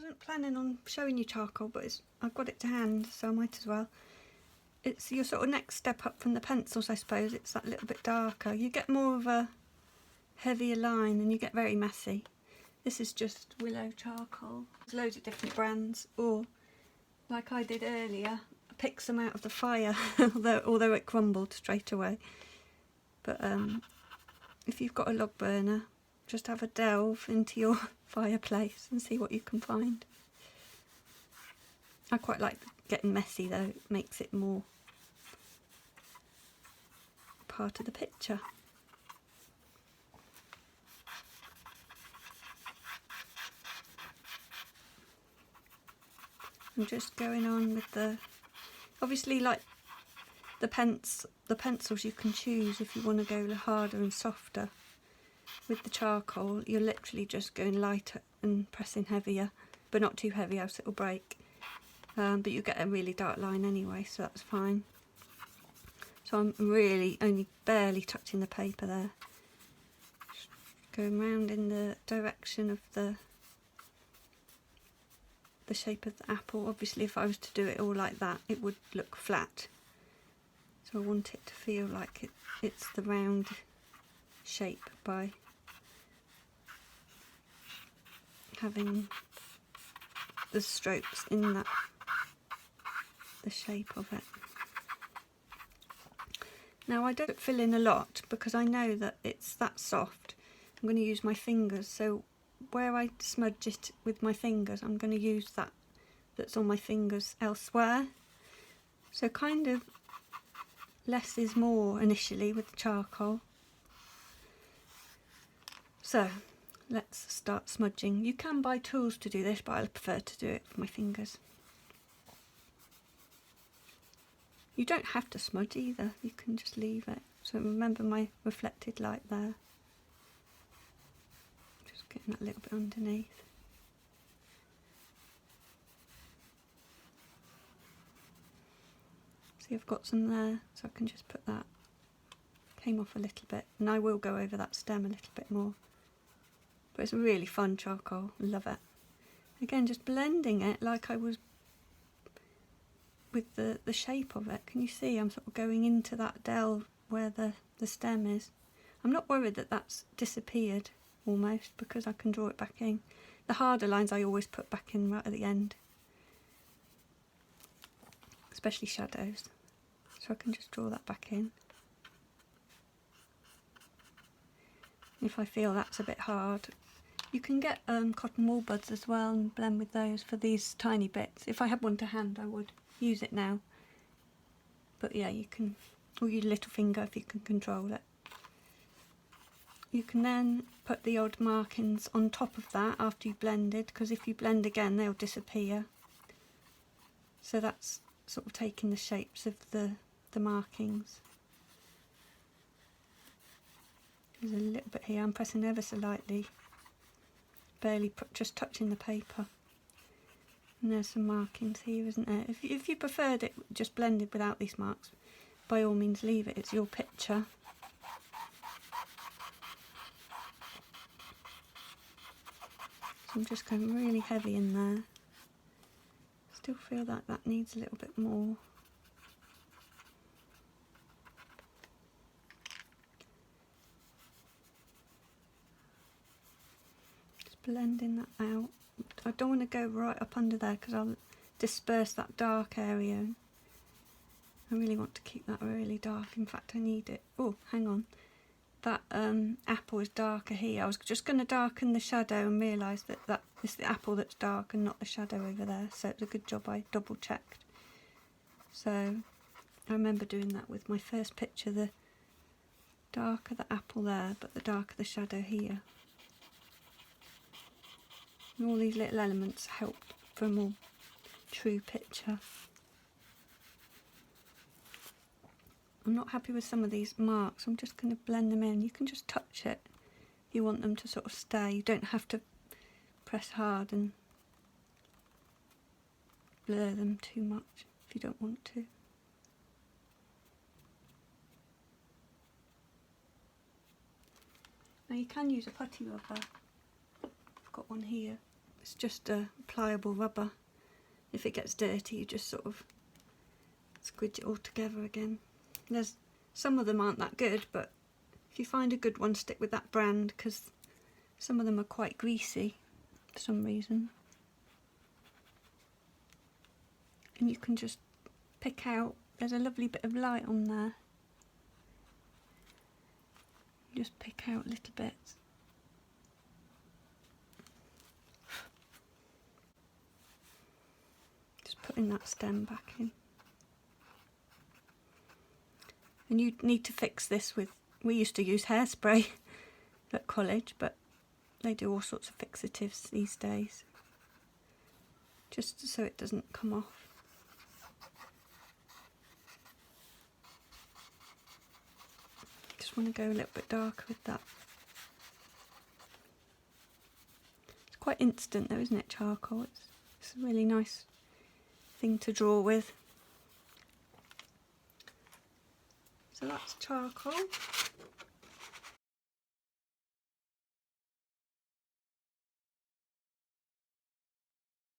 wasn't planning on showing you charcoal, but I've got it to hand, so I might as well. It's your sort of next step up from the pencils, I suppose. It's that little bit darker. You get more of a heavier line and you get very messy. This is just willow charcoal. There's loads of different brands, or like I did earlier, I picked some out of the fire, although it crumbled straight away. But if you've got a log burner, just have a delve into your fireplace and see what you can find. I quite like getting messy though, it makes it more part of the picture. I'm just going on with the, obviously like the pencils you can choose if you want to go harder and softer. With the charcoal you're literally just going lighter and pressing heavier, but not too heavy else it'll break. But you get a really dark line anyway, so that's fine. So I'm really only barely touching the paper there. Just going round in the direction of the shape of the apple. Obviously if I was to do it all like that it would look flat. So I want it to feel like it's the round shape by having the strokes in that, the shape of it. Now I don't fill in a lot because I know that it's that soft. I'm going to use my fingers, so where I smudge it with my fingers I'm going to use that's on my fingers elsewhere. So kind of less is more initially with the charcoal. So let's start smudging. You can buy tools to do this, but I prefer to do it with my fingers. You don't have to smudge either, you can just leave it. So remember my reflected light there. Just getting that little bit underneath. See, I've got some there, so I can just put that. Came off a little bit, and I will go over that stem a little bit more. But it's a really fun charcoal, love it. Again, just blending it like I was with the shape of it. Can you see I'm sort of going into that delve where the stem is. I'm not worried that that's disappeared almost, because I can draw it back in. The harder lines I always put back in right at the end, especially shadows, so I can just draw that back in. If I feel that's a bit hard, you can get cotton wool buds as well and blend with those for these tiny bits. If I had one to hand I would use it now, but yeah, you can, or your little finger if you can control it. You can then put the odd markings on top of that after you've blended, because if you blend again they'll disappear. So that's sort of taking the shapes of the markings. There's a little bit here, I'm pressing ever so lightly, barely just touching the paper. And there's some markings here, isn't there? If you preferred it just blended without these marks, by all means leave it, it's your picture. So I'm just going really heavy in there. Still feel like that needs a little bit more. Just blending that out. I don't want to go right up under there because I'll disperse that dark area. I really want to keep that really dark. In fact, I need it. Oh, hang on. That apple is darker here. I was just going to darken the shadow and realised that it's the apple that's dark and not the shadow over there. So it's a good job I double checked. So I remember doing that with my first picture. The darker the apple there, but the darker the shadow here. And all these little elements help for a more true picture. I'm not happy with some of these marks, I'm just going to blend them in. You can just touch it if you want them to sort of stay. You don't have to press hard and blur them too much if you don't want to. Now you can use a putty rubber. I've got one here It's just a pliable rubber. If it gets dirty, you just sort of squidge it all together again. Some of them aren't that good, but if you find a good one, stick with that brand, because some of them are quite greasy for some reason. And you can just pick out, there's a lovely bit of light on there. Just pick out little bits. Just putting that stem back in. And you need to fix this with, we used to use hairspray at college, but they do all sorts of fixatives these days, just so it doesn't come off. Just want to go a little bit darker with that. It's quite instant though, isn't it, charcoal? It's a really nice thing to draw with. So that's charcoal.